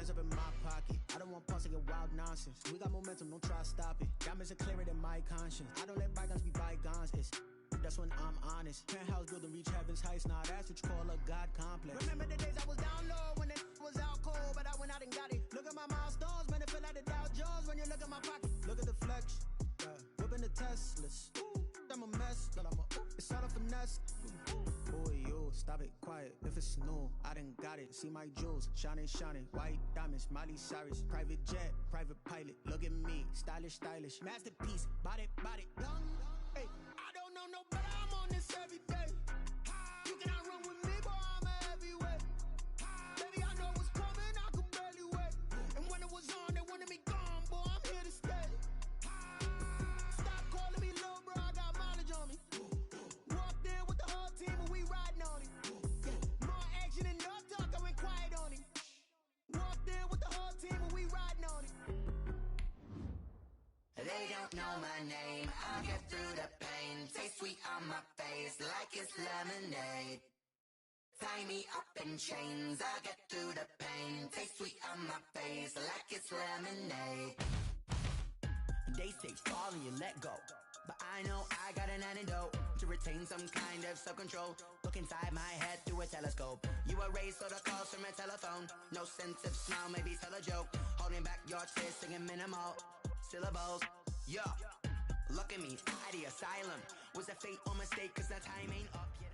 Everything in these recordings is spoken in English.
Hands up in my pocket. I don't want pulse to get wild nonsense. We got momentum, don't try to stop it. Diamonds are clearer than my conscience. I don't let bygones be bygones. That's when I'm honest. Penthouse building reach heaven's heights. Now that's what you call a God complex. Remember the days I was down low when it was out cold, but I went out and got it. Look at my milestones, man, it feel like the Dow Jones when you look at my pocket. Look at the flex, whipping the Teslas. I'm a mess, but it's all a finesse. Boy, yo, stop it, quiet. If it's new, I done got it. See my jewels, shining, shining. White diamonds, Miley Cyrus. Private jet, private pilot. Look at me, stylish, stylish. Masterpiece, body, body. Young, hey, I don't know no better. I'm on this every day. You cannot run with me, boy, I'm a heavyweight. Baby, I know what's coming, I could barely wait. And when it was on, they wanted me gone, boy, I'm here to stay. Stop calling me little bro, I got mileage on me. Walked in with the whole team and we riding on it. More action and no talk, I went quiet on it. Walked in with the whole team and we riding on it. They don't know my name, I'll get through the pain. Taste sweet on my face like it's lemonade. Tie me up in chains, I'll get through the pain. Taste sweet on my face like it's lemonade. They say fall and you let go, but I know I got an antidote to retain some kind of self-control. Look inside my head through a telescope. You erase all the calls from a telephone. No sense of smile, maybe tell a joke. Holding back your tears, singing minimal syllables. Yeah, look at me, at the asylum. Was a fate or mistake, cause the time ain't up yet.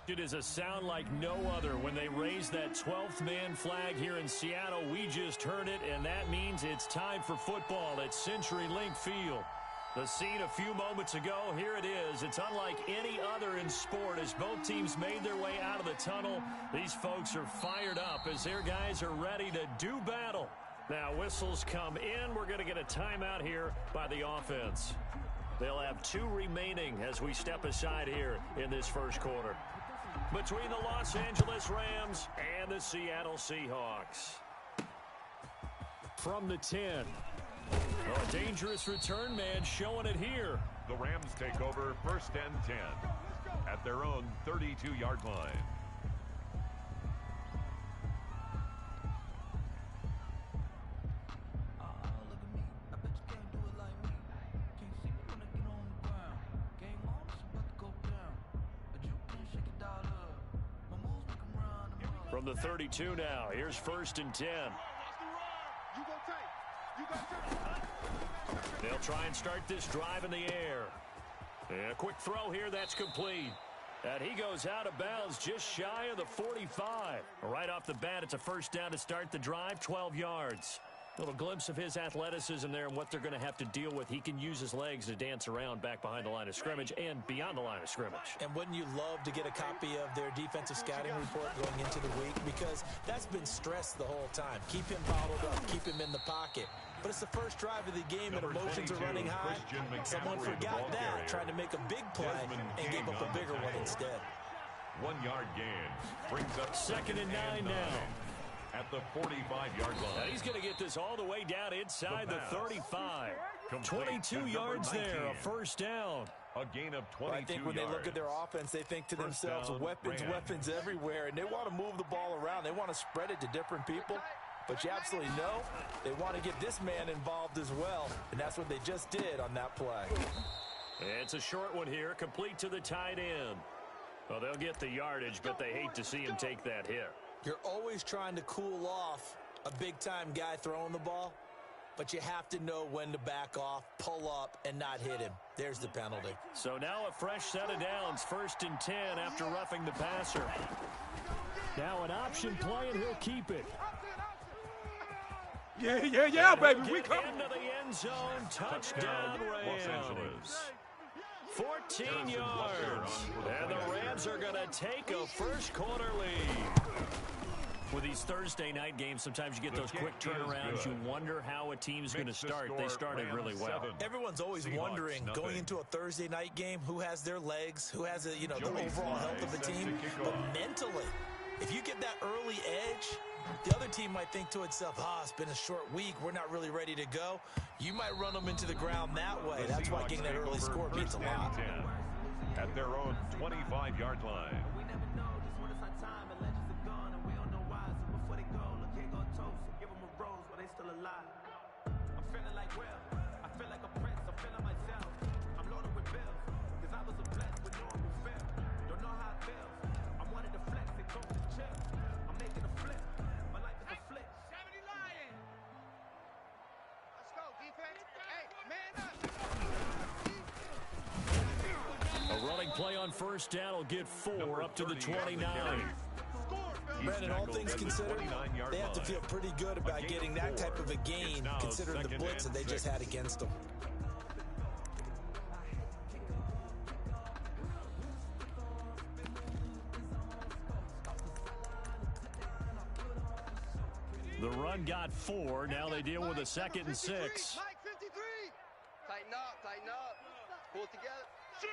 It is a sound like no other when they raise that 12th man flag here in Seattle. We just heard it, and that means it's time for football at CenturyLink Field. The scene a few moments ago, here it is. It's unlike any other in sport as both teams made their way out of the tunnel. These folks are fired up as their guys are ready to do battle. Now whistles come in. We're going to get a timeout here by the offense. They'll have 2 remaining as we step aside here in this first quarter. Between the Los Angeles Rams and the Seattle Seahawks. From the 10. A dangerous return man showing it here. The Rams take over 1st and 10 at their own 32-yard line. From the 32 now, here's 1st and 10. They'll try and start this drive in the air. And a quick throw here, that's complete. And he goes out of bounds just shy of the 45. Right off the bat, it's a 1st down to start the drive, 12 yards. Little glimpse of his athleticism there and what they're going to have to deal with. He can use his legs to dance around back behind the line of scrimmage and beyond the line of scrimmage. And wouldn't you love to get a copy of their defensive scouting report going into the week? Because that's been stressed the whole time. Keep him bottled up. Keep him in the pocket. But it's the first drive of the game and emotions are running high. Someone forgot that, trying to make a big play and gave up a bigger one instead. 1-yard gain brings up 2nd and 9 now. At the 45-yard line. And he's going to get this all the way down inside the 35. 22 yards there, a 1st down. A gain of 22 I think when they look at their offense, they think to themselves, weapons everywhere, and they want to move the ball around. They want to spread it to different people. But you absolutely know they want to get this man involved as well, and that's what they just did on that play. It's a short one here, complete to the tight end. Well, they'll get the yardage, but they hate to see him take that hit. You're always trying to cool off a big-time guy throwing the ball, but you have to know when to back off, pull up, and not hit him. There's the penalty. So now a fresh set of downs, 1st and 10 after roughing the passer. Now an option play, and he'll keep it. Yeah, baby. We come into the end zone. Touchdown, Rams. 14 yards. And the Rams are going to take a first quarter lead. With these Thursday night games, sometimes you get those quick turnarounds. You wonder how a team's going to start. They started really well. Everyone's always wondering, going into a Thursday night game, who has their legs, who has the overall health of the team. But mentally, if you get that early edge, the other team might think to itself, it's been a short week. We're not really ready to go. You might run them into the ground that way. That's why getting that early score means a lot. At their own 25-yard line. a lot. I'm feeling like I feel like a prince, I'm feeling myself. I'm loaded with bills, cause I was a blessed with normal feel. Don't know how it feels. I wanted to flex, they told me to chill. I'm making a flip, my life is a flip. 70 Lion. Let's go, defense. Hey, man up. A running play on first down will get 4 up to the 29. Brandon, all things considered, they have to feel pretty good about getting that type of a gain, considering the blitz that they just had against them. The run got 4. Now they deal with a 2nd and 6. Mike 53. Tighten up. Pull it together. Shoot.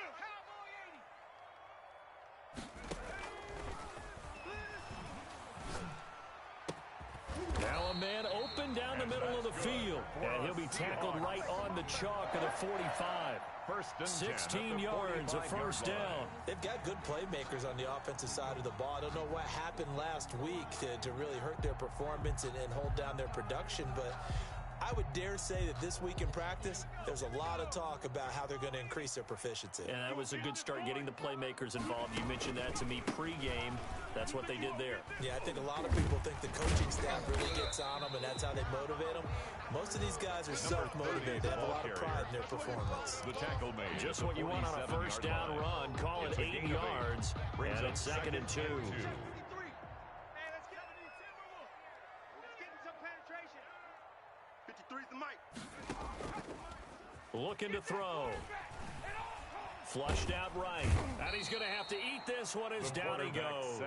Now a man open down the middle of the field. And he'll be tackled right on the chalk of the 45. 16 yards, a first down. They've got good playmakers on the offensive side of the ball. I don't know what happened last week to really hurt their performance and hold down their production, but I would dare say that this week in practice, there's a lot of talk about how they're going to increase their proficiency. And that was a good start, getting the playmakers involved. You mentioned that to me pregame. That's what they did there. Yeah, I think a lot of people think the coaching staff really gets on them, and that's how they motivate them. Most of these guys are self-motivated. They have a lot of pride in their performance. The tackle made. Just what you want on a first down run. Call it 8 yards, and it's 2nd and 2. Looking to throw. Flushed out right. And he's going to have to eat this one as down he goes.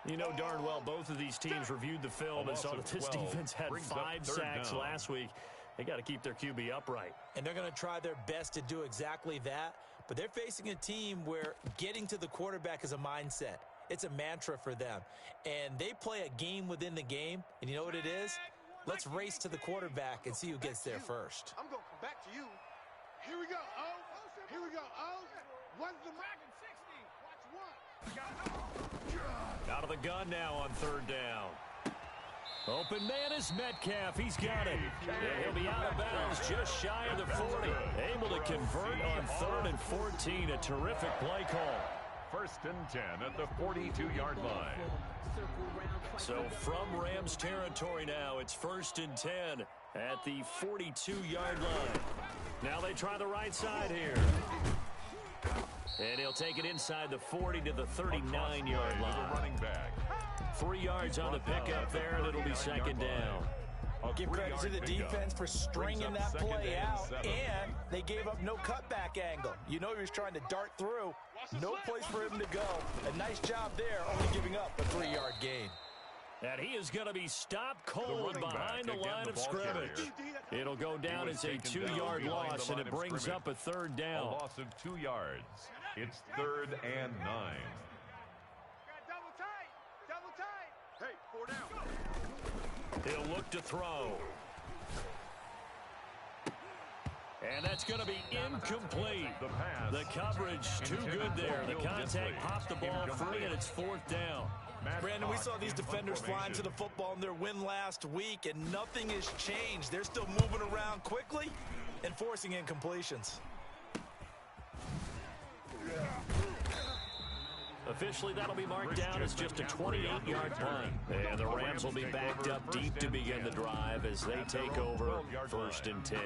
You know darn well both of these teams reviewed the film and saw that this defense had 5 sacks last week. They got to keep their QB upright. And they're going to try their best to do exactly that. But they're facing a team where getting to the quarterback is a mindset. It's a mantra for them. And they play a game within the game. And you know what it is? Let's race to the quarterback and see who gets there first. I'm going to come back to you. Here we go. Here we go. One's the mark and 60. Watch one. Out of the gun now on 3rd down. Open man is Metcalf. He's got it. And he'll be out of bounds just shy of the 40. Able to convert on 3rd and 14. A terrific play call. 1st and 10 at the 42-yard line. So from Rams territory now, it's 1st and 10 at the 42-yard line. Now they try the right side here. And he'll take it inside the 40 to the 39-yard line. Running back. 3 yards on the pickup there, and it'll be 2nd down. Give credit to the defense for stringing that play out, and they gave up no cutback angle. You know he was trying to dart through. No place for him to go. A nice job there, only giving up a 3-yard gain. And he is going to be stopped cold behind the line of scrimmage. It'll go down as a 2-yard loss, and it brings up a 3rd down. A loss of 2 yards. It's 3rd and 9. Double tight. Hey, 4 down. He'll look to throw. And that's going to be incomplete. The coverage too good there. The contact popped the ball free, and it's 4th down. Brandon, we saw these defenders flying to the football in their win last week, and nothing has changed. They're still moving around quickly and forcing incompletions. Officially, that'll be marked down as just a 28-yard punt. And the Rams will be backed up deep to begin the drive as they take over 1st and 10.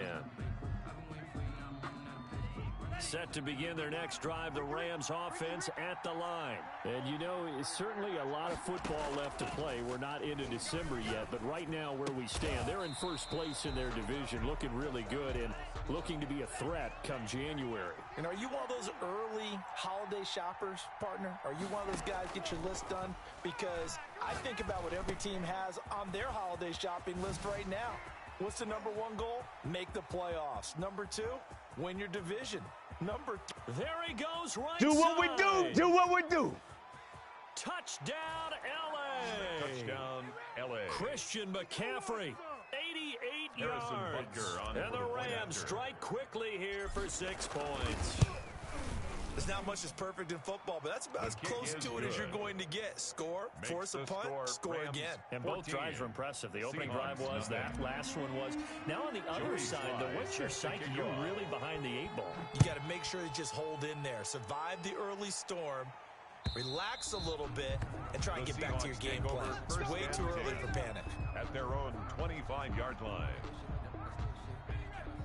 Set to begin their next drive, the Rams offense at the line. And you know, it's certainly a lot of football left to play. We're not into December yet, but right now where we stand, they're in 1st place in their division, looking really good and looking to be a threat come January. And are you one of those early holiday shoppers, partner? Are you one of those guys get your list done? Because I think about what every team has on their holiday shopping list right now. What's the number 1 goal? Make the playoffs. Number 2, win your division. Number 3. There he goes right Do what we do. Do what we do. Touchdown, L.A. Touchdown, L.A. Christian McCaffrey, 88 yards. And the Rams strike quickly here for 6 points. There's not much that's perfect in football, but that's about as close to it as you're going to get. Score, force a punt, score again. And both drives were impressive. The opening drive was, that last one was. Now on the other side, though, what's your psyche? You're really behind the 8-ball. You got to make sure you just hold in there. Survive the early storm. Relax a little bit and try and get back to your game plan. It's way too early for panic. At their own 25-yard line.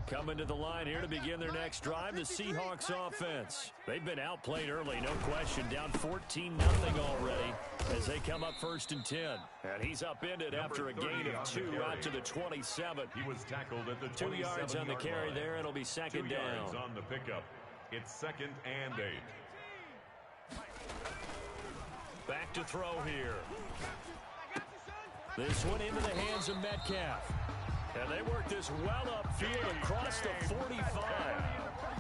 Coming to the line here to begin their next drive, the Seahawks offense. They've been outplayed early, no question. Down 14-0 already as they come up 1st and 10. And he's upended after a gain of 2 out to the 27. He was tackled at the 2 yards on the carry there. It'll be 2nd down. 2 yards on the pickup. It's 2nd and 8. Back to throw here. This one into the hands of Metcalf. And they work this well upfield across the 45.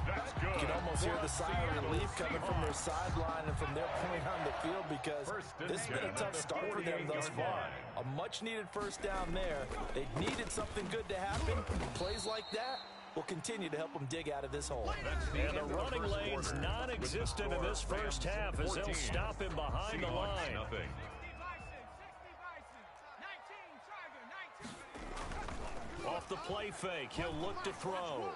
That's good. You can almost hear the sigh of relief coming from their sideline and from their point on the field because this has been a tough start for them thus far. A much-needed 1st down there. They needed something good to happen. Plays like that will continue to help them dig out of this hole. And the running lane's non-existent in this first half as they'll stop him behind the line. Off the play fake, he'll look to throw.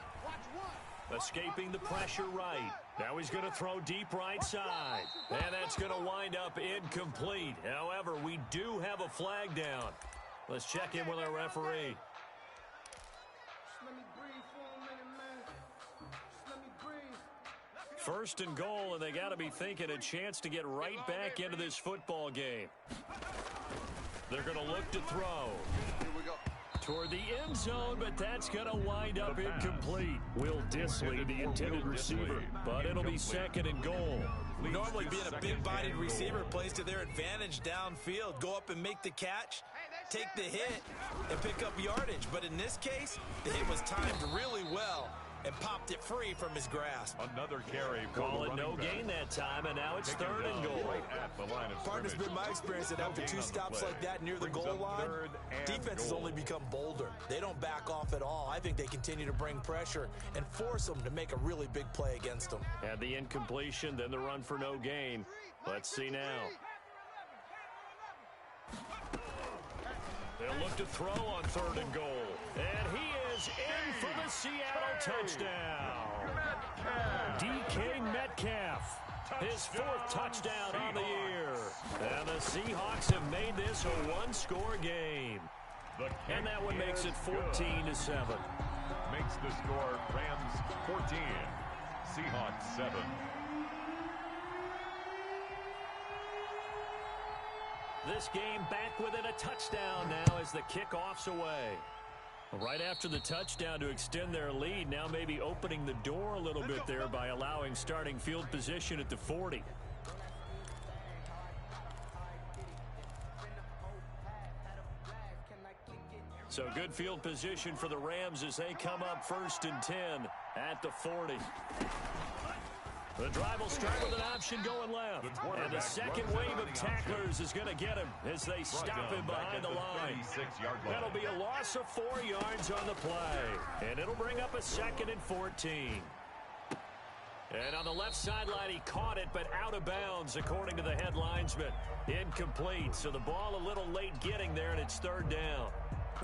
Escaping the pressure right. Now he's going to throw deep right side. And that's going to wind up incomplete. However, we do have a flag down. Let's check in with our referee. First and goal, and they got to be thinking a chance to get right back into this football game. They're going to look to throw. Toward the end zone, but that's going to wind up incomplete. Will Disley, the intended receiver, but it'll be 2nd and goal. Normally being a big-bodied receiver plays to their advantage downfield. Go up and make the catch, take the hit, and pick up yardage. But in this case, the hit was timed really well and popped it free from his grasp. Another carry. Call it no gain that time, and now it's 3rd and goal. Right at the line of Partner's been my experience that after 2 stops like that near the goal line, defense has only become bolder. They don't back off at all. I think they continue to bring pressure and force them to make a really big play against them. And the incompletion, then the run for no gain. Let's see now. They'll look to throw on 3rd and goal. And he is in for the Seattle touchdown. DK Metcalf, his 4th touchdown on the year. And the Seahawks have made this a 1-score game. And that one makes it 14-7. Makes the score Rams 14, Seahawks 7. This game back within a touchdown now as the kickoff's away. Right after the touchdown to extend their lead, now maybe opening the door a little bit there by allowing starting field position at the 40. So good field position for the Rams as they come up 1st and 10 at the 40. The drive will start with an option going left. And the second wave of tacklers is going to get him as they stop him behind the line. That'll be a loss of 4 yards on the play. And it'll bring up a 2nd and 14. And on the left sideline, he caught it, but out of bounds, according to the head linesman. Incomplete. So the ball a little late getting there, and it's 3rd down.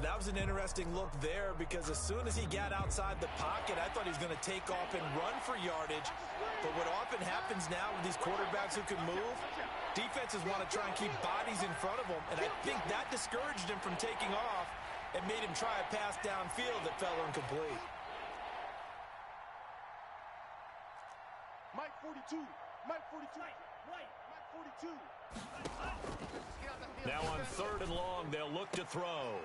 That was an interesting look there because as soon as he got outside the pocket, I thought he was going to take off and run for yardage. But what often happens now with these quarterbacks who can move, defenses want to try and keep bodies in front of them, and I think that discouraged him from taking off and made him try a pass downfield that fell incomplete. Mike 42. Mike 42. Mike 42. Now on 3rd and long, they'll look to throw.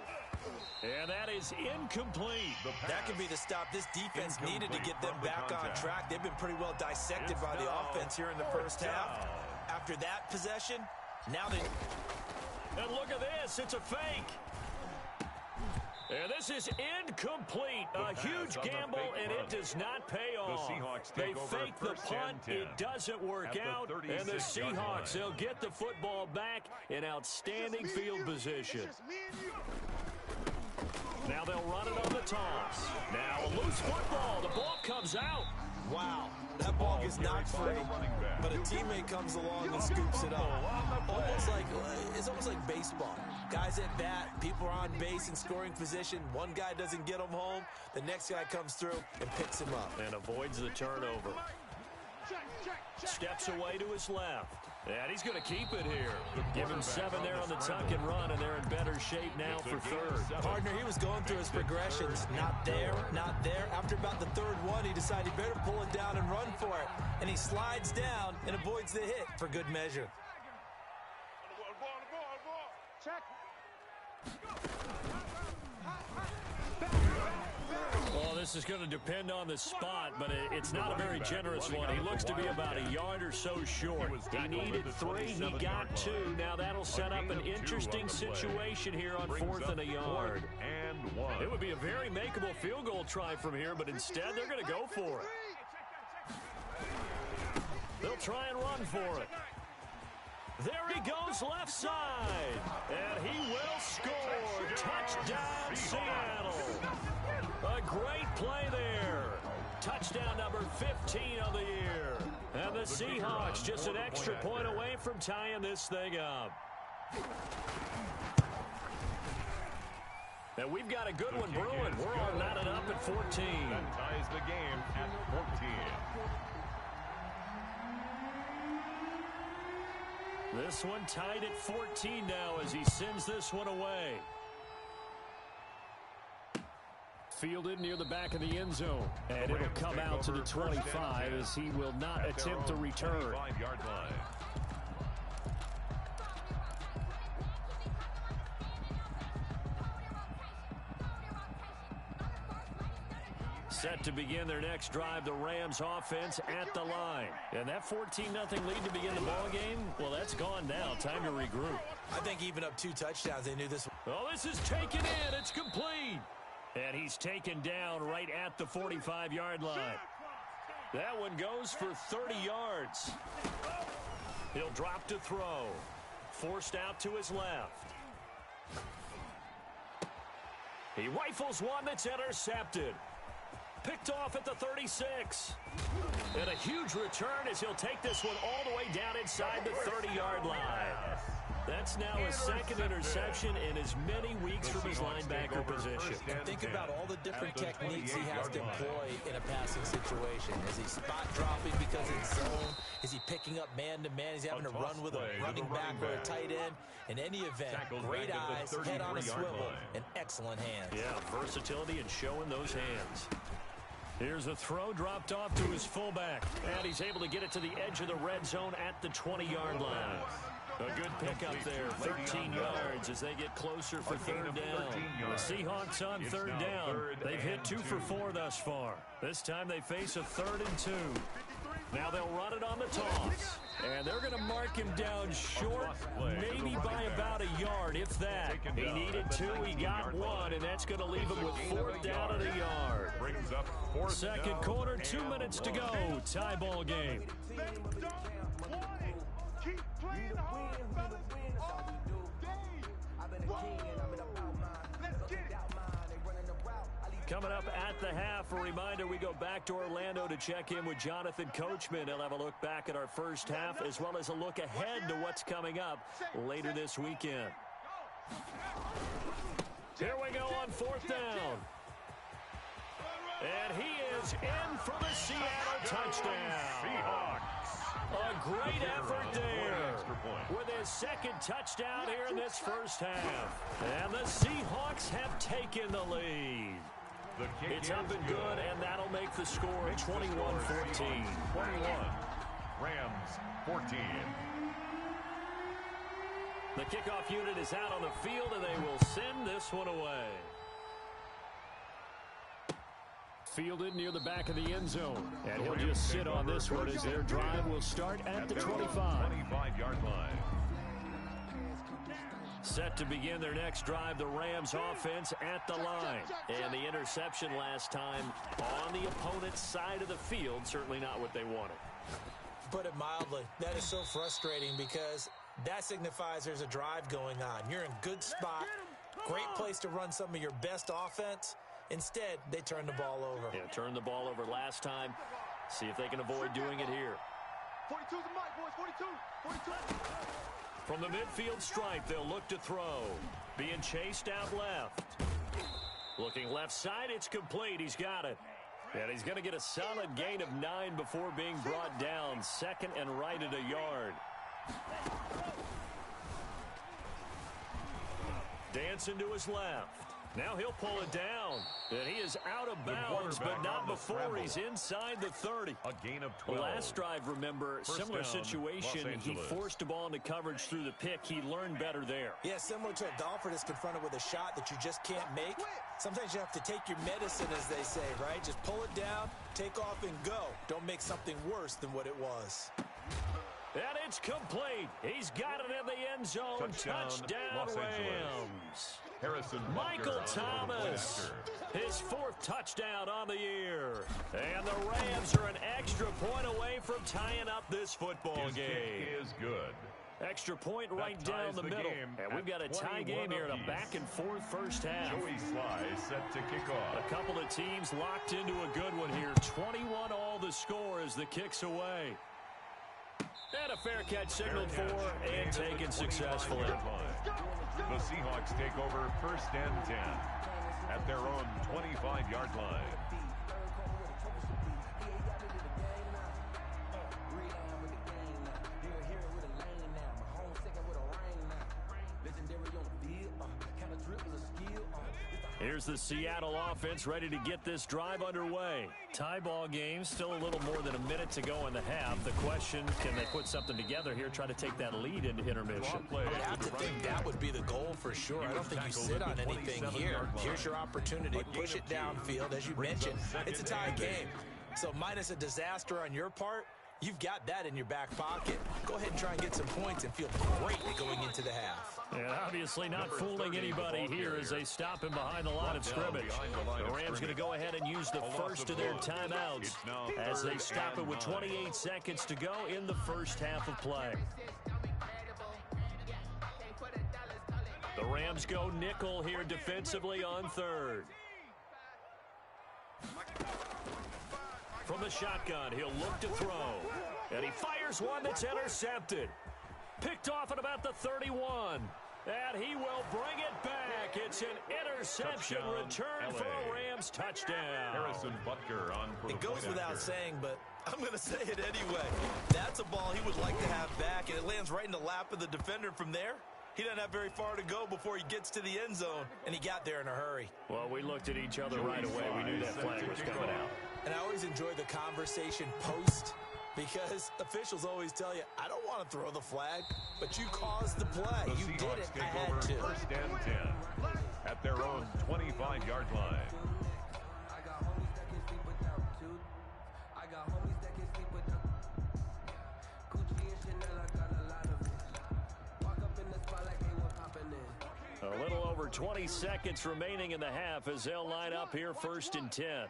And that is incomplete. That could be the stop this defense needed to get them back on track. They've been pretty well dissected by the offense here in the first half. After that possession, now they... And look at this. It's a fake. And this is incomplete. A huge gamble, and it does not pay off. They fake the punt. It doesn't work out. And the Seahawks, they'll get the football back in outstanding field position. Now they'll run it on the toss. Now a loose football. The ball comes out. Wow, that ball gets knocked free, but a teammate comes along and scoops it up. It's almost like baseball. Guys at bat, people are on base in scoring position. One guy doesn't get him home. The next guy comes through and picks him up. And avoids the turnover. Steps away to his left. And he's going to keep it here. Give him 7 there on the tuck and run, and they're in better shape now for third. Partner, he was going through his progressions. Not there, not there. After about the third one, he decided he better pull it down and run for it. And he slides down and avoids the hit for good measure. Check. Well, this is going to depend on the spot, but it's not a very generous one. He looks to be about a yard or so short. He needed 3. He got 2. Now that'll set up an interesting situation here on 4th and a yard. It would be a very makeable field goal try from here, but instead they're going to go for it. They'll try and run for it. There he goes left side, and he will score. Touchdown, Seattle. A great play there. Touchdown number 15 of the year. And the Seahawks just an extra point away from tying this thing up. And we've got a good one brewing. We're all knotted up at 14. That ties the game at 14. This one tied at 14 now as he sends this one away. Fielded near the back of the end zone. And it'll come out to the 25 as he will not attempt to return. 25-yard line. Set to begin their next drive, the Rams offense at the line. And that 14-0 lead to begin the ball game, well, that's gone now. Time to regroup. I think even up 2 touchdowns, they knew this. Oh, this is taken in. It's complete. And he's taken down right at the 45-yard line. That one goes for 30 yards. He'll drop to throw. Forced out to his left. He rifles one that's intercepted. Picked off at the 36. And a huge return as he'll take this one all the way down inside the 30-yard line. That's now his second interception in as many weeks from his linebacker position. And think about all the different techniques he has to employ in a passing situation. Is he spot dropping because it's zone? Is he picking up man-to-man? Is he having to run with a running back or a tight end? In any event, great eyes, head on a swivel, and excellent hands. Yeah, versatility and showing those hands. Here's a throw dropped off to his fullback. And he's able to get it to the edge of the red zone at the 20-yard line. A good pickup there, 13 yards as they get closer for third down. The Seahawks on third down. They've hit 2 for 4 thus far. This time they face a 3rd and 2. Now they'll run it on the toss. And they're going to mark him down short, maybe by about a yard, if that. He needed 2, he got 1, and that's going to leave him with 4th down at a yard. Second quarter, 2 minutes to go. Tie ball game. Keep playing hard, fellas. All day. Let's get it. Coming up at the half, a reminder we go back to Orlando to check in with Jonathan Coachman. He'll have a look back at our first half as well as a look ahead to what's coming up later this weekend. Here we go on 4th down. And he is in for the Seattle touchdown. A great effort there with his second touchdown here in this first half. And the Seahawks have taken the lead. It's up and good, and that'll make the score 21-14. 21. Rams 14. The kickoff unit is out on the field, and they will send this one away. Fielded near the back of the end zone. And he'll just sit on this one as their drive will start at the 25. 25-yard line. Set to begin their next drive, the Rams offense at the line. And the interception last time on the opponent's side of the field, certainly not what they wanted. Put it mildly, that is so frustrating because that signifies there's a drive going on. You're in good spot. Great place to run some of your best offense. Instead, they turn the ball over. Yeah, turned the ball over last time. See if they can avoid doing it here. 42's the mic, boys. 42. 42. From the midfield stripe, they'll look to throw. Being chased out left. Looking left side, it's complete. He's got it. And he's going to get a solid gain of 9 before being brought down. Second and right at a yard. Dancing to his left. Now he'll pull it down. And he is out of bounds, but not before he's inside the 30. A gain of 12. Last drive, remember, similar situation. He forced the ball into coverage through the pick. He learned better there. Yeah, similar to a golfer that's confronted with a shot that you just can't make. Sometimes you have to take your medicine, as they say, right? Just pull it down, take off, and go. Don't make something worse than what it was. And it's complete. He's got it in the end zone. Touchdown Rams. Michael Thomas, his 4th touchdown on the year. And the Rams are an extra point away from tying up this football game. Kick is good. Extra point right down the middle. And we've got a tie game here in a back-and-forth first half. Joey Sly set to kick off. A couple of teams locked into a good one here. 21 all the score as the kick's away. And a fair catch signaled for and taken successfully. The Seahawks take over 1st and 10 at their own 25-yard line. Here's the Seattle offense ready to get this drive underway. Tie ball game, still a little more than a minute to go in the half. The question, can they put something together here, try to take that lead into intermission? I have to think that would be the goal for sure. I don't think you sit on anything here. Here's your opportunity. Push it downfield. As you mentioned, it's a tie game. So minus a disaster on your part, you've got that in your back pocket. Go ahead and try and get some points and feel great going into the half. And obviously not fooling anybody here as they stop him behind the line of scrimmage. The Rams going to go ahead and use the first of their timeouts as they stop it with 28 seconds to go in the first half of play. The Rams go nickel here defensively on 3rd. From the shotgun, he'll look to throw. And he fires one that's intercepted. Picked off at about the 31. And he will bring it back. It's an interception return for a Rams touchdown. Harrison Butker on for the It goes without saying, but I'm going to say it anyway. That's a ball he would like to have back, and it lands right in the lap of the defender from there. He doesn't have very far to go before he gets to the end zone, and he got there in a hurry. Well, we looked at each other right away. We knew that flag was coming out. And I always enjoy the conversation post, because officials always tell you, I don't want to throw the flag, but you caused the play. You did it. I had to. 1st and 10 at their own 25-yard line. A little over 20 seconds remaining in the half as they'll line up here 1st and 10.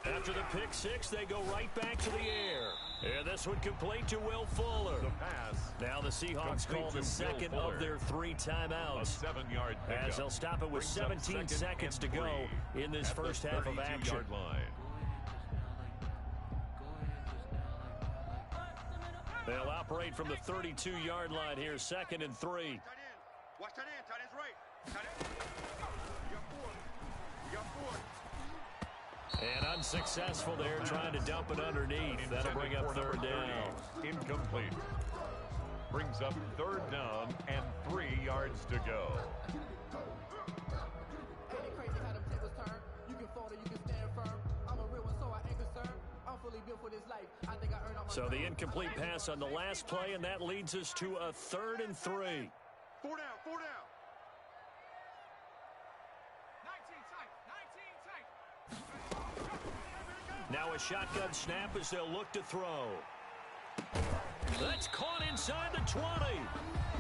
After the pick six, they go right back to the air. And this one complete to Will Fuller. The pass. Now the Seahawks call the second of their 3 timeouts. A 7-yard pickup. As they'll stop it with 17 seconds to go in this first half of action. Line. They'll operate from the 32-yard line here, 2nd and 3. Watch that in. Tight end's right. Tight end. You got 4. You got 4. And unsuccessful there, trying to dump it underneath. That'll bring up 3rd down. Incomplete. Brings up 3rd down and 3 yards to go. So the incomplete pass on the last play, and that leads us to a 3rd and 3. 4 down. 4 down. Now a shotgun snap as they'll look to throw. That's caught inside the 20.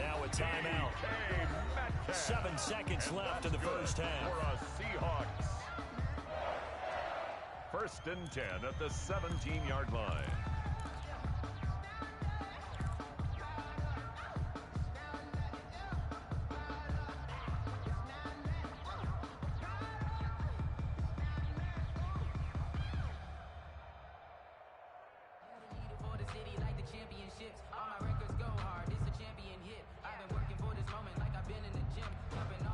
Now a timeout. 7 seconds left in the first half. For a Seahawks. 1st and 10 at the 17-yard line.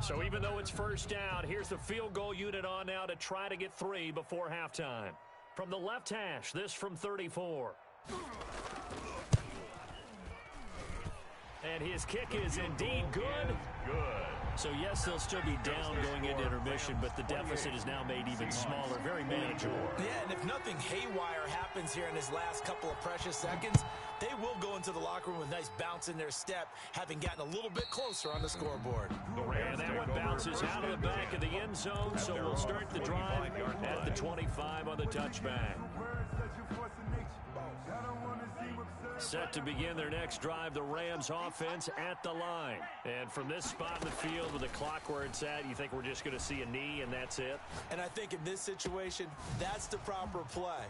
So even though it's first down, here's the field goal unit on now to try to get 3 before halftime. From the left hash, this from 34. And his kick is indeed good. So, yes, they'll still be down going into intermission, but the deficit is now made even smaller, very manageable. Yeah, and if nothing haywire happens here in his last couple of precious seconds, they will go into the locker room with a nice bounce in their step, having gotten a little bit closer on the scoreboard. And that one bounces out of the back of the end zone, so we'll start the drive at the 25 on the touchback. Set to begin their next drive, the Rams offense at the line. And from this spot in the field with the clock where it's at, you think we're just going to see a knee and that's it? And I think in this situation, that's the proper play.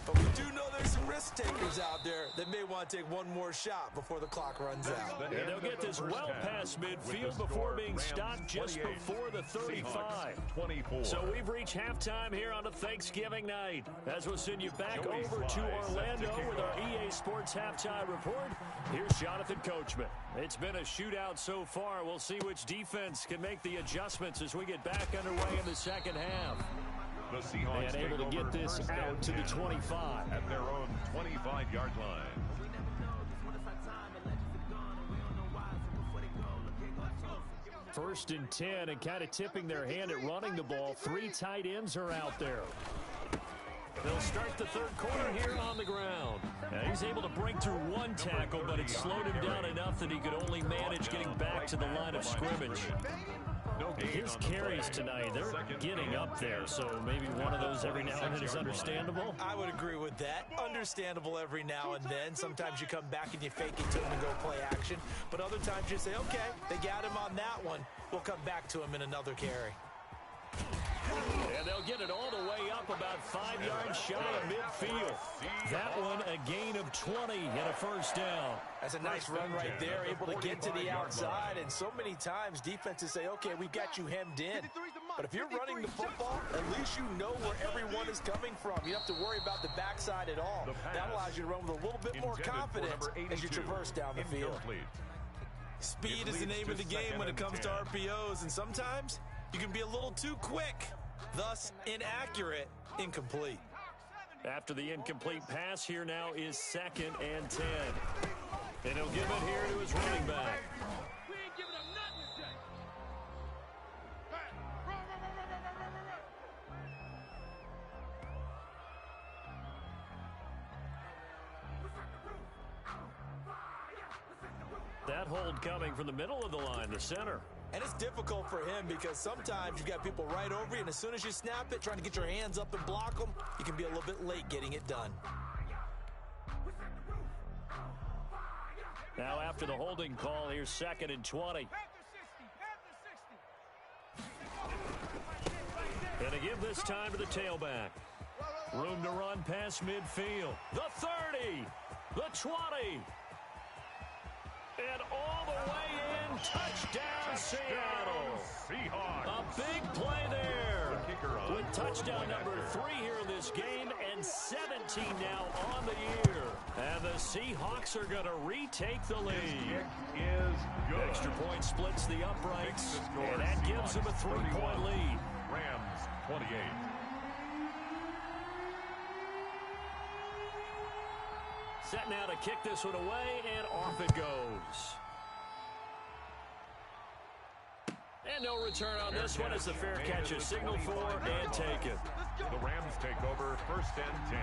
But we do know there's some risk takers out there that may want to take one more shot before the clock runs out. And they'll get this well past midfield before being stopped just before the 35. So we've reached halftime here on a Thanksgiving night. As we'll send you back over to Orlando with our EA Sports Halftime Report, here's Jonathan Coachman. It's been a shootout so far. We'll see which defense can make the adjustments as we get back underway in the second half. The Seahawks and able to get this out to the 25. At their own 25-yard line. First and 10, and kind of tipping their hand at running the ball. 3 tight ends are out there. They'll start the third quarter here on the ground. Now he's able to break through 1 tackle, but it slowed him down enough that he could only manage getting back to the line of scrimmage. His carries tonight, they're getting up there, so maybe one of those every now and then is understandable. I would agree with that. Understandable every now and then. Sometimes you come back and you fake it to him and go play action. But other times you say, okay, they got him on that one. We'll come back to him in another carry. And they'll get it all the way up about 5 yards shy of midfield. That one a gain of 20 and a first down. That's a nice run right there, able to get to the outside. And so many times defenses say, okay, we've got you hemmed in. But if you're running the football, at least you know where everyone is coming from. You don't have to worry about the backside at all. That allows you to run with a little bit more confidence as you traverse down the field. Speed is the name of the game when it comes to RPOs, and sometimes you can be a little too quick, thus inaccurate, incomplete. After the incomplete pass, here now is 2nd and 10. And he'll give it here to his running back. We ain't giving up nothing today. That hold coming from the middle of the line, the center. And it's difficult for him because sometimes you've got people right over you, and as soon as you snap it, trying to get your hands up and block them, you can be a little bit late getting it done. Now after the holding call, here's 2nd and 20. And to give this time to the tailback. Room to run past midfield. The 30, the 20. And all the way in, touchdown Seattle. Seahawks. A big play there. With touchdown number 3 here in this game and 17 now on the year. And the Seahawks are going to retake the lead. Extra point splits the uprights, and that gives them a 3-point lead. Rams 28. Set now to kick this one away, and off it goes. And no return on this one as the fair catch is signaled for and taken. The Rams take over 1st and 10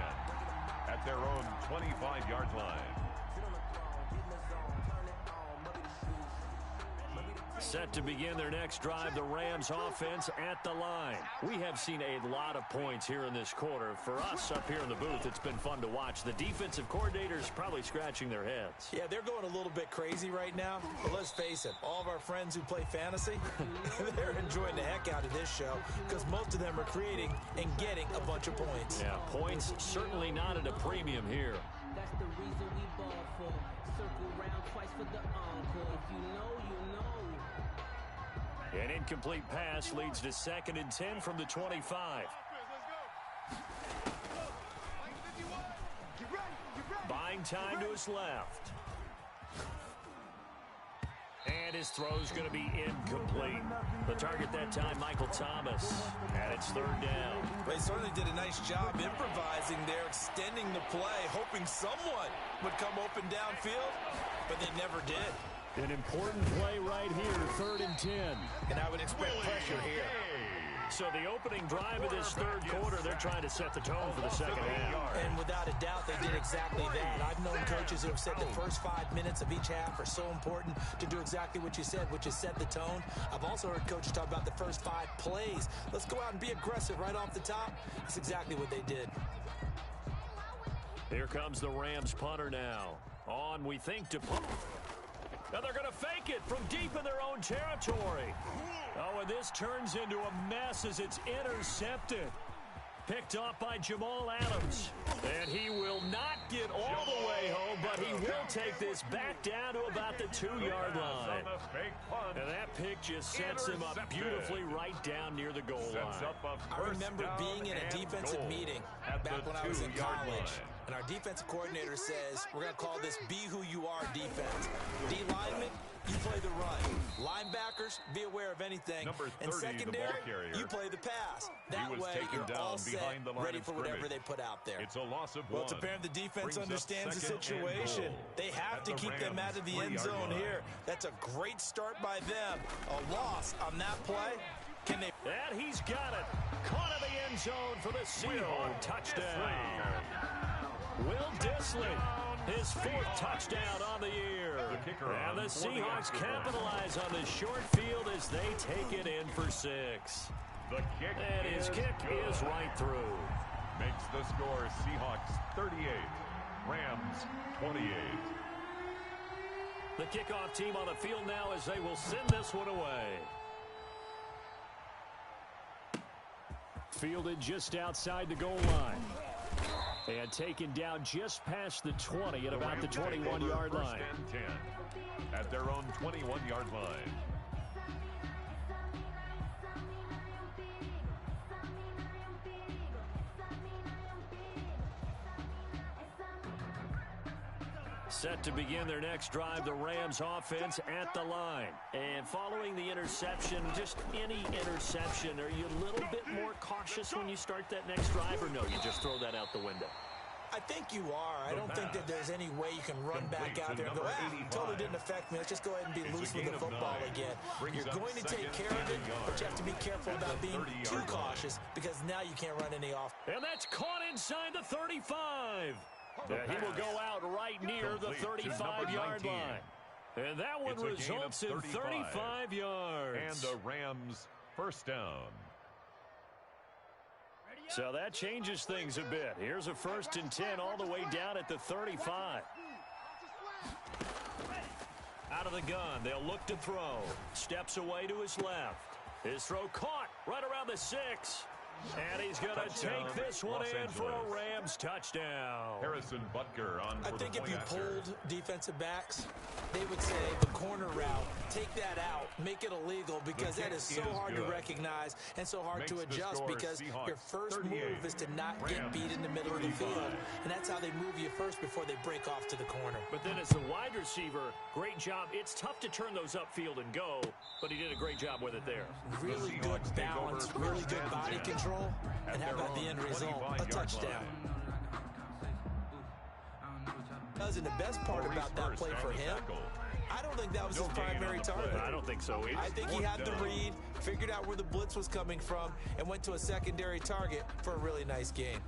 at their own 25-yard line. Set to begin their next drive, the Rams offense at the line. We have seen a lot of points here in this quarter. For us up here in the booth, it's been fun to watch. The defensive coordinators probably scratching their heads. Yeah, they're going a little bit crazy right now. But let's face it, all of our friends who play fantasy, they're enjoying the heck out of this show because most of them are creating and getting a bunch of points. Yeah, points certainly not at a premium here. That's the reason we ball for. Circle round twice for the encore. If you know, you know. An incomplete pass leads to 2nd and 10 from the 25. Buying time to his left. And his his throw's going to be incomplete. The target that time, Michael Thomas. And it's third down. They certainly did a nice job improvising there, extending the play, hoping someone would come open downfield, but they never did. An important play right here, 3rd and 10. And I would expect pressure here. So the opening drive of this third quarter, they're trying to set the tone for the second half. And without a doubt, they did exactly that. I've known coaches who have said the first 5 minutes of each half are so important to do exactly what you said, which is set the tone. I've also heard coaches talk about the first 5 plays. Let's go out and be aggressive right off the top. That's exactly what they did. Here comes the Rams punter now. On, we think, to punt. Now they're going to fake it from deep in their own territory. Oh, and this turns into a mess as it's intercepted. Picked off by Jamal Adams. And he will not get all the way home, but he will take this back down to about the 2-yard line. And that pick just sets him up beautifully right down near the goal line. I remember being in a defensive meeting back when I was in college. And our defensive coordinator says, we're going to call this Be Who You Are defense. D-lineman, you play the run. Linebackers, be aware of anything. And secondary, you play the pass. That way, you're all set, ready for whatever they put out there. It's a loss of well, one. it's apparent the defense Brings understands the situation. They have to keep them out of the end zone here. That's a great start by them. A loss on that play. Can they? And he's got it. Caught in the end zone for the Seahawks touchdown. Will Disley, his 4th touchdown on the year. And the Seahawks capitalize on the short field as they take it in for 6. And his kick is right through. Makes the score Seahawks 38, Rams 28. The kickoff team on the field now as they will send this one away. Fielded just outside the goal line. And taken down just past the 20 at about the 21-yard line. First and 10 at their own 21-yard line. Set to begin their next drive, the Rams offense at the line. And following the interception, just any interception, are you a little bit more cautious when you start that next drive, or no, you just throw that out the window? I think you are. I don't think that there's any way you can run back out there and go, totally didn't affect me. Let's just go ahead and be loose with the football again. You're going to take care of it, but you have to be careful about being too cautious because now you can't run any off. And that's caught inside the 35. He will go out right near the 35-yard line. And that one results in 35 yards. And the Rams first down. So that changes things a bit. Here's a 1st and 10 all the way down at the 35. Out of the gun, they'll look to throw. Steps away to his left. His throw caught right around the 6. And he's going to take this one in for a Rams touchdown. Harrison Butker on for I think the if you after. pulled defensive backs, they would say the corner route, take that out, make it illegal because that is so hard to recognize and so hard to adjust because your first move is to not get beat in the middle of the field. And that's how they move you first before they break off to the corner. But then as a wide receiver, great job. It's tough to turn those upfield and go, but he did a great job with it there. Really good balance, really good body control. And how about the end result? A touchdown. And the best part about that play for him, I don't think that was his primary target. I don't think so either. I think he had the read, figured out where the blitz was coming from, and went to a secondary target for a really nice game.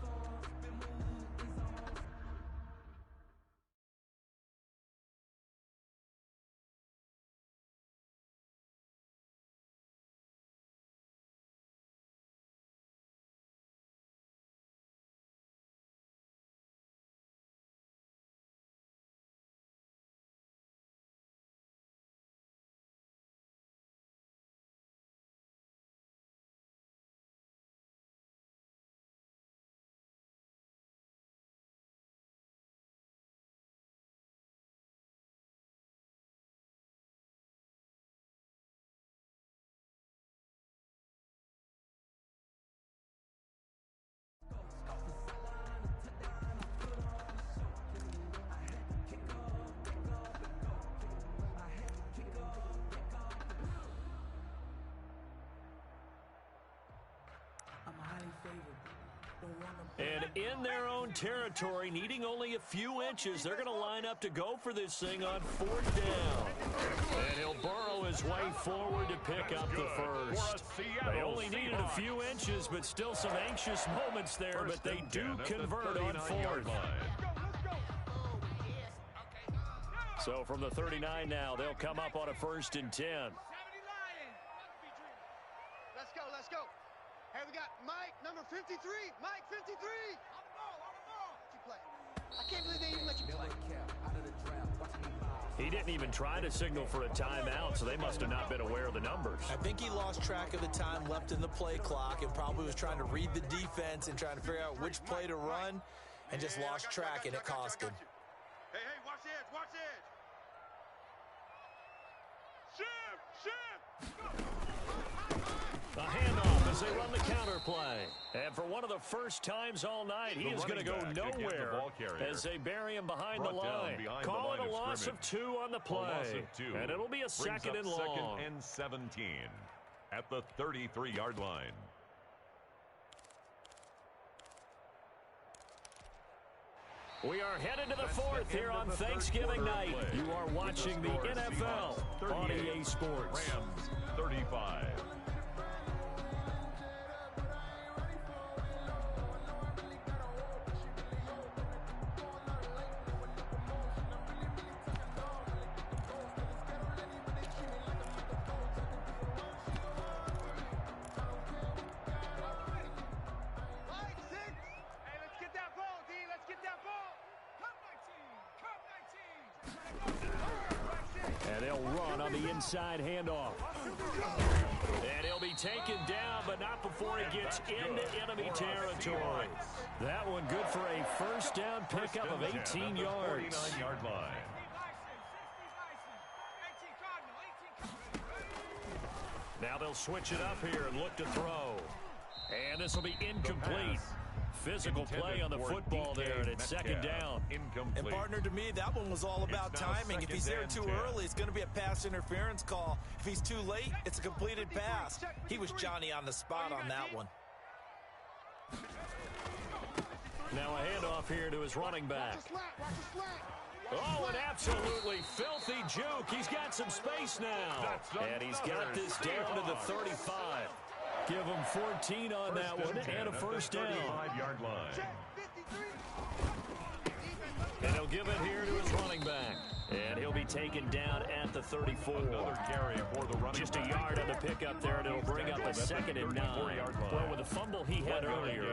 in their own territory, needing only a few inches. They're going to line up to go for this thing on 4th down. And he'll burrow his way forward to pick up the first. They only needed a few inches, but still some anxious moments there, but they do convert on 4th. So from the 39 now, they'll come up on a 1st and 10. Let's go, let's go. Here we got Mike, number 53. Mike, 53. On the ball. You play. I can't believe they even let you play. He didn't even try to signal for a timeout, so they must have not been aware of the numbers. I think he lost track of the time left in the play clock and probably was trying to read the defense and trying to figure out which play to run and just lost track, and it cost him. Hey, watch the edge, watch the edge. Shift. A handoff as they run the counter play. And for one of the first times all night, he is going to go nowhere as they bury him behind the line. Call it a loss of 2 on the play. And it'll be a 2nd and long. 2nd and 17 at the 33-yard line. We are headed to the 4th here on Thanksgiving night. You are watching the NFL on EA Sports. Rams 35. And they'll run on the inside handoff. And he'll be taken down, but not before he gets into enemy territory. That one good for a 1st down pickup of 18 yards. 49-yard line. Now they'll switch it up here and look to throw. And this will be incomplete. Physical play on the football there, and it's 2nd down. And partner, to me, that one was all about timing. If he's there too early, it's going to be a pass interference call. If he's too late, it's a completed pass. He was Johnny on the spot on that one. Now a handoff here to his running back. Oh, an absolutely filthy juke. He's got some space now. And he's got this down to the 35. Give him 14 on that one and a 1st down. 35-yard line. And he'll give it here to his running back. And he'll be taken down at the 34. Another carry for the running Just a yard on the pickup there, and it'll bring up a 2nd and 9. Well, with the fumble he had earlier,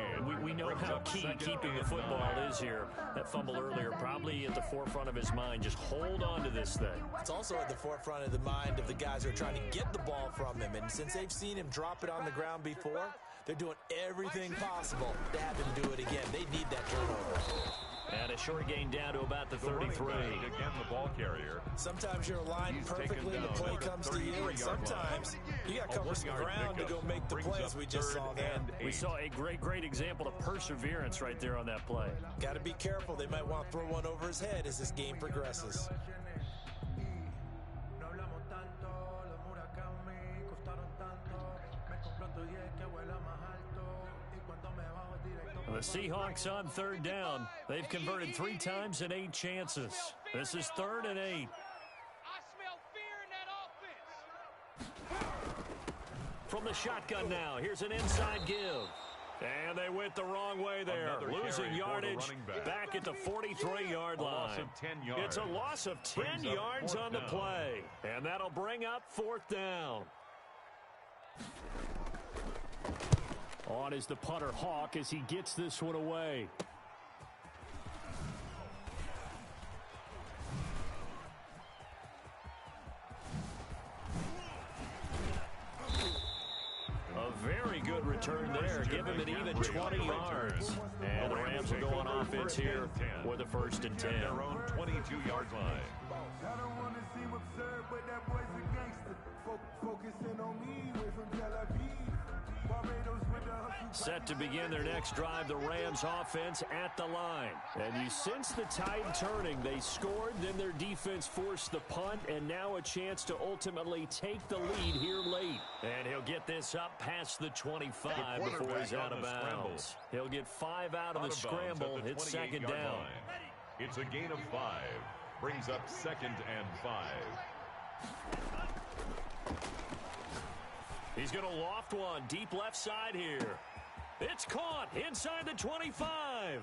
we know how key keeping the football is here. That fumble earlier probably at the forefront of his mind. Just hold on to this thing. It's also at the forefront of the mind of the guys who are trying to get the ball from him. And since they've seen him drop it on the ground before, they're doing everything possible to have him do it again. They need that turnover. And a short gain down to about the 33. Again, the ball carrier. Sometimes you're aligned perfectly and the play comes to you, and sometimes you got to cover some ground to go make the play, as we just saw there. We saw a great example of perseverance right there on that play. Got to be careful. They might want to throw one over his head as this game progresses. The Seahawks on 3rd down. They've converted 3 times in 8 chances. This is 3rd and 8. I smell fear in that offense. From the shotgun now, here's an inside give. And they went the wrong way there. Losing yardage back at the 43-yard line. Loss of 10 yards. It's a loss of 10 yards on the play. And that'll bring up 4th down. On is the punter Hawk as he gets this one away. A very good return there. Give him an even 20 yards. And the Rams will go on offense here with a 1st and 10. Their own 22-yard line. I don't want to seem absurd, but that boy's a gangster. Focusing on me, away from Tel Aviv. Set to begin their next drive, the Rams offense at the line. And you sense the tide turning. They scored, then their defense forced the punt, and now a chance to ultimately take the lead here late. And he'll get this up past the 25 before he's out of bounds. He'll get 5 out of the scramble. It's second down. It's a gain of 5. Brings up 2nd and 5. He's going to loft one deep left side here. It's caught inside the 25.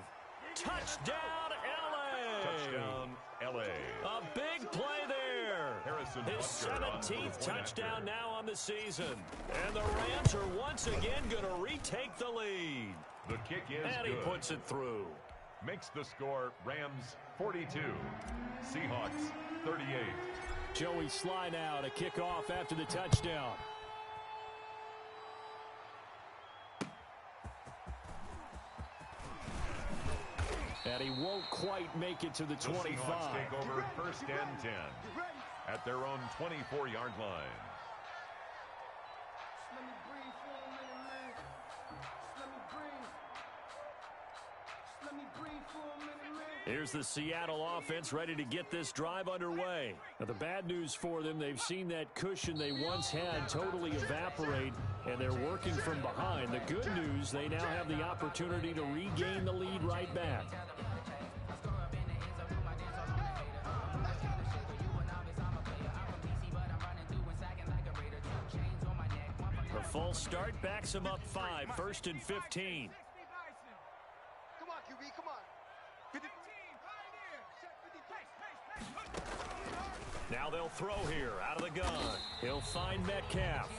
Touchdown, L.A. Touchdown, L.A. A big play there. His 17th touchdown now on the season. And the Rams are once again going to retake the lead. The kick is and he puts it through. Makes the score Rams 42. Seahawks 38. Joey Sly now to kick off after the touchdown. And he won't quite make it to the 25. The Seahawks take over 1st and 10 at their own 24-yard line. Here's the Seattle offense ready to get this drive underway. Now, the bad news for them, they've seen that cushion they once had totally evaporate, and they're working from behind. The good news, they now have the opportunity to regain the lead right back. The full start backs him up 5, 1st and 15. Come on, QB, come on. Now they'll throw here out of the gun. He'll find Metcalf.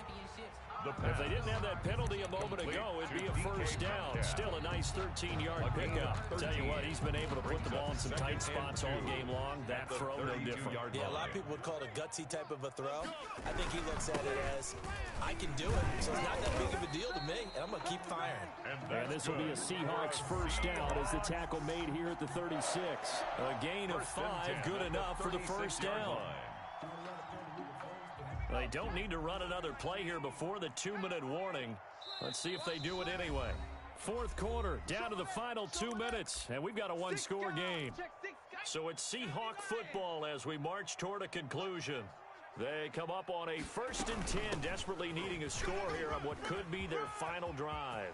If they didn't have that penalty a moment ago, it'd be a first down. Still a nice 13-yard pickup. Tell you what, he's been able to put the ball in some tight spots all game long. That throw, no different. Yeah, a lot of people would call it a gutsy type of a throw. I think he looks at it as, I can do it, so it's not that big of a deal to me, and I'm going to keep firing. And this will be a Seahawks first down as the tackle made here at the 36. A gain of 5, good enough for the first down. They don't need to run another play here before the 2-minute warning. Let's see if they do it anyway. 4th quarter, down to the final 2 minutes, and we've got a one-score game. So it's Seahawk football as we march toward a conclusion. They come up on a 1st and 10, desperately needing a score here on what could be their final drive.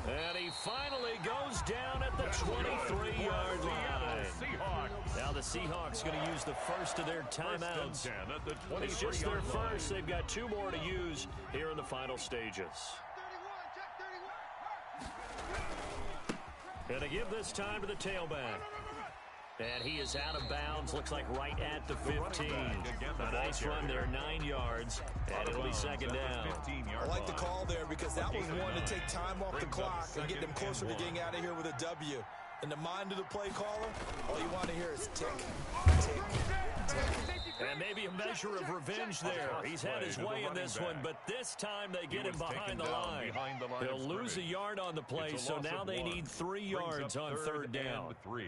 And he finally goes down at the 23-yard line. Now the Seahawks going to use the first of their timeouts. It's just their first. They've got 2 more to use here in the final stages. And to give this time to the tailback. And he is out of bounds, looks like right at the 15. A nice run there, 9 yards, and it'll be second down. I like the call there because that was one to take time off the clock and get them closer to getting out of here with a W. In the mind of the play caller, all you want to hear is tick, tick, tick. And maybe a measure of revenge there. He's had his way in this one, but this time they get him behind the line. He'll lose a yard on the play, so now they need 3 yards on 3rd down. 3.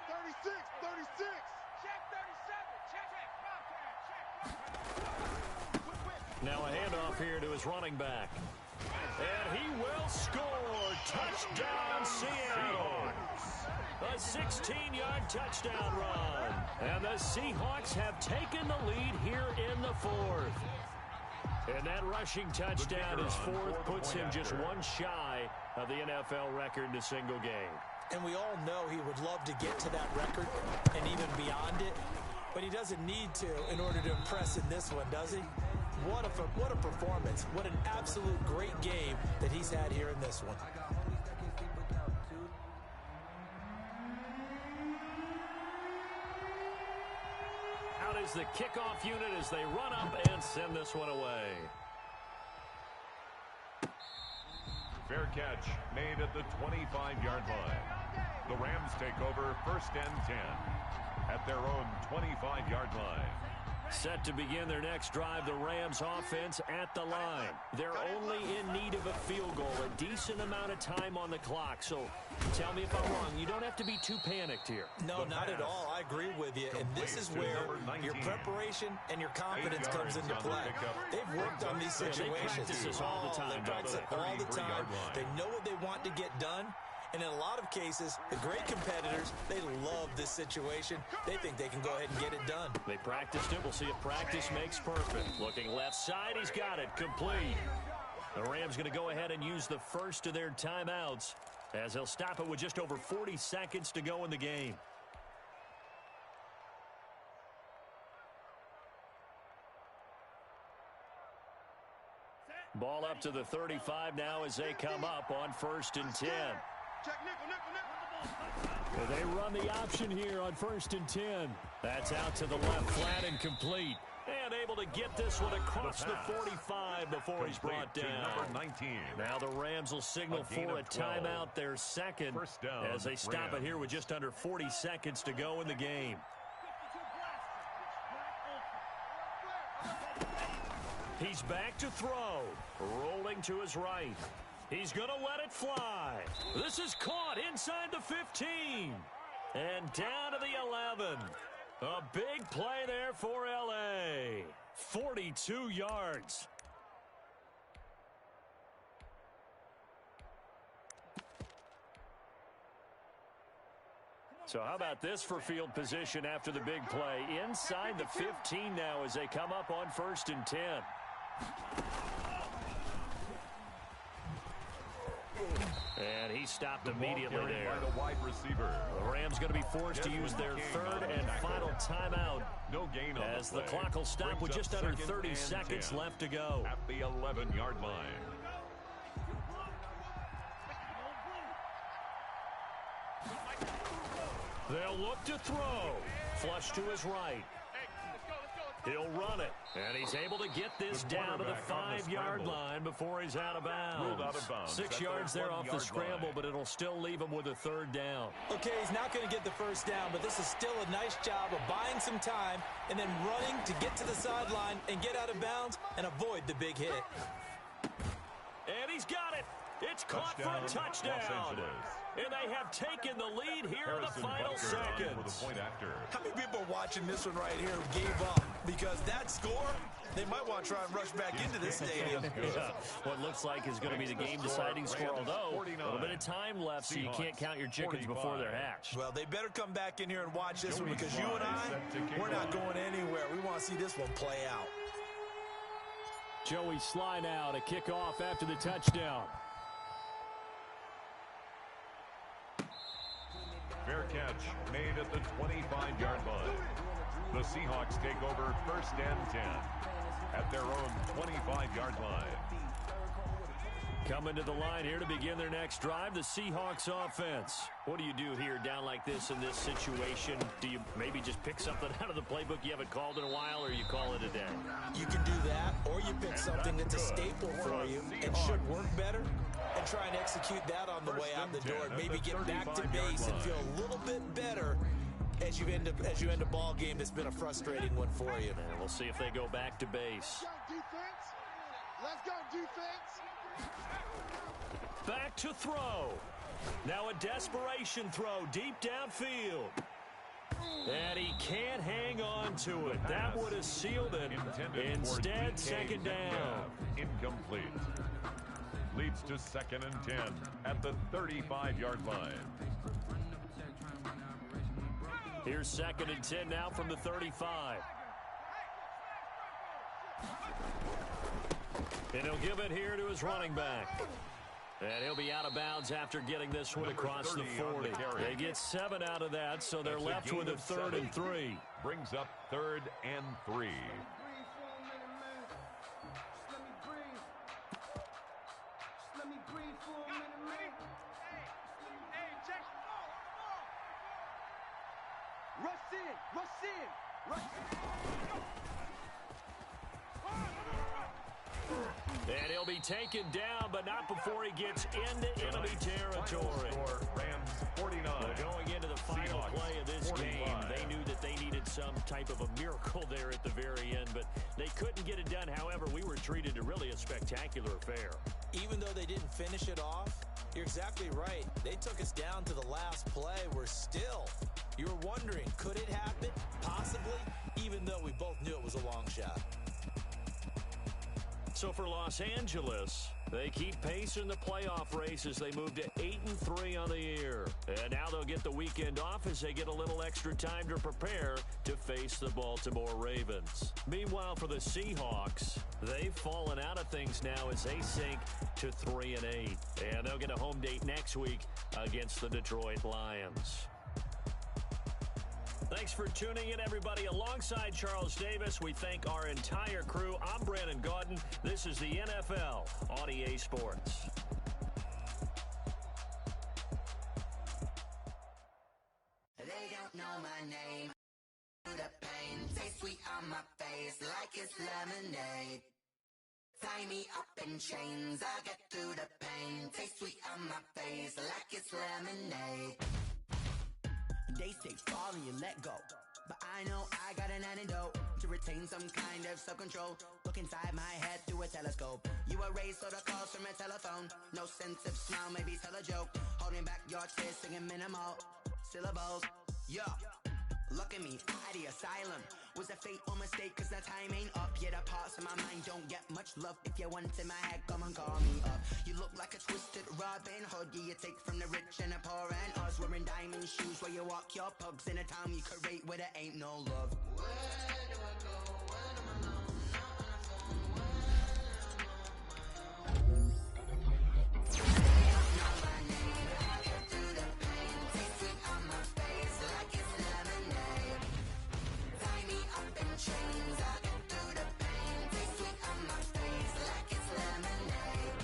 36, 36. Check 37. Check. Now a handoff here to his running back. And he will score. Touchdown, Seattle. A 16-yard touchdown run. And the Seahawks have taken the lead here in the 4th. And that rushing touchdown, his 4th, puts him just 1 shy of the NFL record in a single game. And we all know he would love to get to that record and even beyond it, but he doesn't need to in order to impress in this one, does he? What a performance. What an absolute great game that he's had here in this one. Out is the kickoff unit as they run up and send this one away. Fair catch made at the 25-yard line. The Rams take over 1st and 10 at their own 25-yard line. Set to begin their next drive, the Rams offense at the line. They're only in need of a field goal, a decent amount of time on the clock. So tell me if I'm wrong. You don't have to be too panicked here. No, not at all. I agree with you. And this is where your preparation and your confidence comes into play. They've worked on these situations. They practice this all the time. They practice it all the time. They know what they want to get done. And in a lot of cases, the great competitors, they love this situation. They think they can go ahead and get it done. They practiced it. We'll see if practice makes perfect. Looking left side, he's got it. Complete. The Rams going to go ahead and use the first of their timeouts as they'll stop it with just over 40 seconds to go in the game. Ball up to the 35 now as they come up on 1st and 10. They run the option here on 1st and 10. That's out to the left, flat and complete. And able to get this one across the 45 before he's brought down. Number 19. Now the Rams will signal for a timeout, their second, as they stop it here with just under 40 seconds to go in the game. He's back to throw. Rolling to his right. He's going to let it fly. This is caught inside the 15. And down to the 11. A big play there for L.A. 42 yards. So how about this for field position after the big play? Inside the 15 now as they come up on 1st and 10. And he stopped immediately there. By the wide receiver. The Rams going to be forced to use their third and final timeout. No gain on as the clock will stop with just under 30 seconds left to go. At the 11-yard line. They'll look to throw. Flush to his right. He'll run it. And he's able to get this down to the 5-yard line before he's out of bounds. 6 yards there off the scramble, but it'll still leave him with a 3rd down. Okay, he's not going to get the first down, but this is still a nice job of buying some time and then running to get to the sideline and get out of bounds and avoid the big hit. And he's got it. It's caught for a touchdown. And they have taken the lead here in the final seconds. How many people are watching this one right here who gave up? Because that score, they might want to try and rush back into this stadium. Yeah. What looks like is going to be the game-deciding score, although a little bit of time left, so you can't count your chickens before they're hatched. Well, they better come back in here and watch this one because you and I, we're not going anywhere. We want to see this one play out. Joey Sly now to kick off after the touchdown. Fair catch made at the 25-yard line. The Seahawks take over 1st and 10 at their own 25-yard line. Coming to the line here to begin their next drive, the Seahawks offense. What do you do here down like this in this situation? Do you maybe just pick something out of the playbook you haven't called in a while, or you call it a day? You can do that, or you pick something that's a staple for you and should work better and try and execute that on the way out the door. Maybe get back to base and feel a little bit better as you end a ball game that's been a frustrating one for you. And we'll see if they go back to base. Let's go, defense. Back to throw. Now a desperation throw deep downfield. And he can't hang on to it. That would have sealed it. Instead, 2nd down. Incomplete. Leads to 2nd and 10 at the 35-yard line. Here's 2nd and 10 now from the 35. And he'll give it here to his running back. And he'll be out of bounds after getting this one across the 40. They get 7 out of that, so they're left with a 3rd and 3. Brings up 3rd and 3. And he'll be taken down, but not before he gets into enemy territory. Rams 49. Going into the final play of this game, they knew that they needed some type of a miracle there at the very end, but they couldn't get it done. However, we were treated to really a spectacular affair. Even though they didn't finish it off, you're exactly right. They took us down to the last play. You were wondering, could it happen? Possibly, even though we both knew it was a long shot. So for Los Angeles, they keep pace in the playoff race as they move to 8-3 on the year. And now they'll get the weekend off as they get a little extra time to prepare to face the Baltimore Ravens. Meanwhile, for the Seahawks, they've fallen out of things now as they sink to 3-8. And they'll get a home date next week against the Detroit Lions. Thanks for tuning in, everybody. Alongside Charles Davis, we thank our entire crew. I'm Brandon Gaudin. This is the NFL on EA Sports. They don't know my name. The pain tastes sweet on my face like it's lemonade. Tie me up in chains, I'll get through the pain. Tastes sweet on my face like it's lemonade. They say fall and you let go, but I know I got an antidote to retain some kind of self-control. Look inside my head through a telescope. You erase all the calls from a telephone. No sense of smile, maybe tell a joke. Holding back your tears, singing minimal syllables. Yeah, look at me, out the asylum. Was a fate or mistake, cause the time ain't up. Yeah, the parts of my mind don't get much love. If you want in my head, come and call me up. You look like a twisted Robin Hood. Yeah, you take from the rich and the poor and us. Wearing diamond shoes where you walk your pugs in a town you create where there ain't no love. Where do I go? When am I alone? Not on the phone. When They don't know my name. I get through the pain. Tastes sweet on my face like it's lemonade. Tie me up in chains, I'll get through the pain. Tastes sweet on my face like it's lemonade.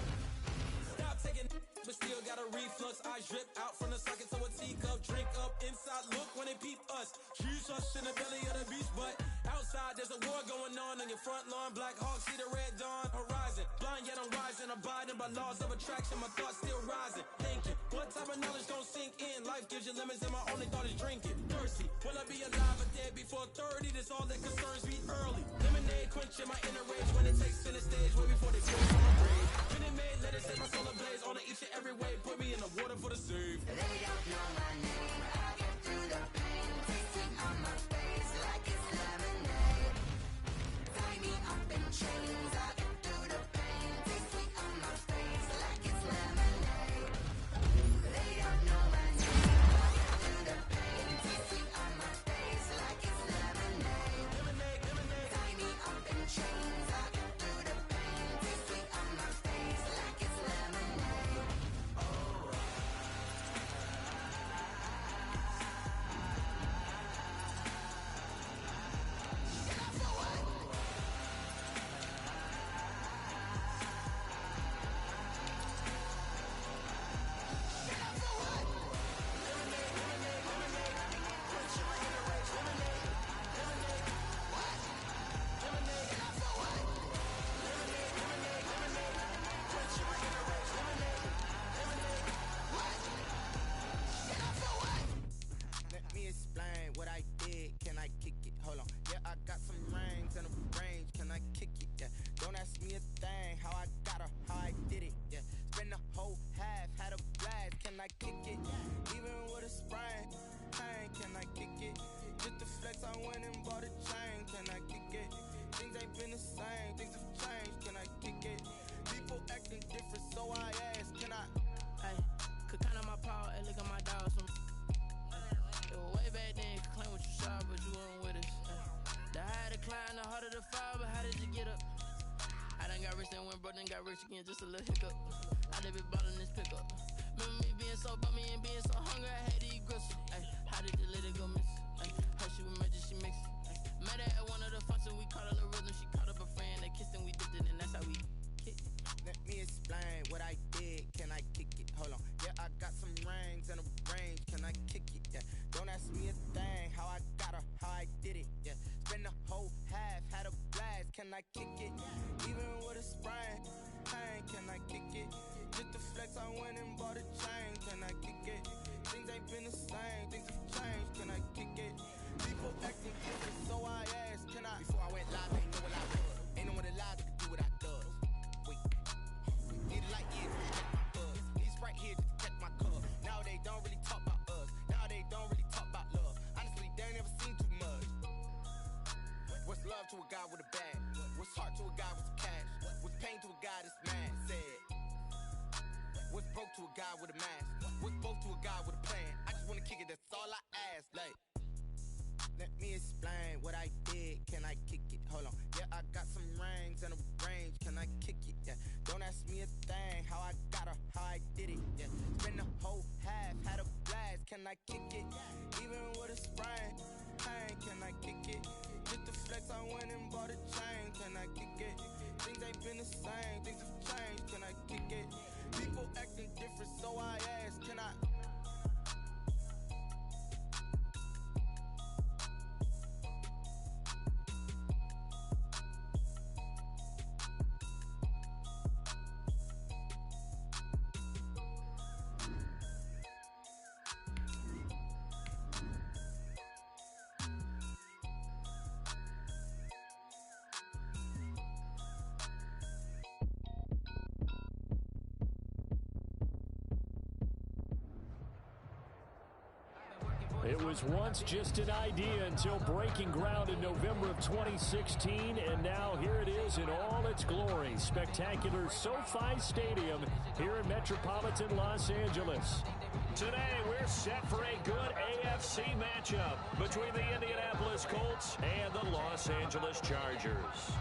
Stop taking but still got a reflux. Eyes drip out from the socket to a teacup. Drink up inside, look when they peep us. Choose us in the belly of the beast, but outside there's a war going on your front lawn. Black Hawk, see the red dawn horizon. Blind yet I'm rising, abiding by laws of attraction. My thoughts still rising, thinking what type of knowledge gon' sink in? Life gives you lemons and my only thought is drinking. Thirsty, will I be alive or dead before 30? That's all that concerns me early. Lemonade quenching my inner rage when it takes center stage way before they close on my grave. Minute Maid, let it set my soul ablaze on each and every way. Put me in the water for the save. They don't know my name. I get through the pain. Tastes sweet on my face like it's lemonade. Tie me up in chains. I get through the pain. Tastes sweet on my face like it's lemonade. They don't know my name. I get through the pain. Tastes sweet on my face like it's lemonade. Tie me up in chains. I get through the pain. Tastes sweet on my face like it's lemonade. Let me explain what I did. Can I kick it? Hold on. Yeah, I got some rings and a range. Can I kick it? Yeah. Don't ask me a thing. How I got her, how I did it. Yeah. Spend the whole half, had a blast. Can I kick it? Even with a sprain. Pain, can I kick it? Just to flex, I went and bought a chain. Can I kick it? Things ain't been the same. Things have changed. Can I kick it? People acting different, so I ask. Can I? Hey, could count on my power, and look at my dog. It was way back then, could claim what you saw, but you weren't with us. The higher the climb, the harder the fall, but how did you get up? I done got rich and went broke, then got rich again, just a little hiccup. I done been ballin' this pickup. Remember me being so bummy and being so hungry, I had to eat gristle. Ay, how did you let it go miss? Ay, how she was magic, she mixed it. Met her at one of the functions, we caught her the rhythm, she caught up a friend, they kissed and we dipped it, and that's how we kicked it. Let me explain what I did. Can I kick it? Hold on. Yeah, I got some rings and a range. Can I kick it? Yeah. Don't ask me a thing. How I got her, how I did it. Yeah. Spend the whole half, had a blast. Can I kick it? Even with a sprain. Pain, can I kick it? Just to flex, I went and bought a chain. Can I kick it? Things ain't been the same. Things have changed. Can I kick it? People acting different, so I asked, can I? Before I went live, they know what I was. Ain't no one alive that can do what I does. Wait, need a light years to check my buzz. Need Sprite here just to check my cup. Now they don't really talk about us. Now they don't really talk about love. Honestly, they ain't never seen too much. What's love to a guy with a bag? What's heart to a guy with some cash? What's pain to a guy that's mad? Said. What's broke to a guy with a mask? What's both to a guy with a plan? I just wanna kick it, that's all I ask. Like, let me explain what I did. Can I kick it? Hold on. Yeah, I got some rings and a range. Can I kick it? Yeah. Don't ask me a thing. How I got her, how I did it. Yeah. Spend the whole half, had a blast. Can I kick it? Even with a sprain. Pain, can I kick it? Just the flex, I went and bought a chain. Can I kick it? Things ain't been the same. Things have changed. Can I kick it? People acting different, so I asked, can I? It was once just an idea until breaking ground in November of 2016, and now here it is in all its glory. Spectacular SoFi Stadium here in metropolitan Los Angeles. Today, we're set for a good AFC matchup between the Indianapolis Colts and the Los Angeles Chargers.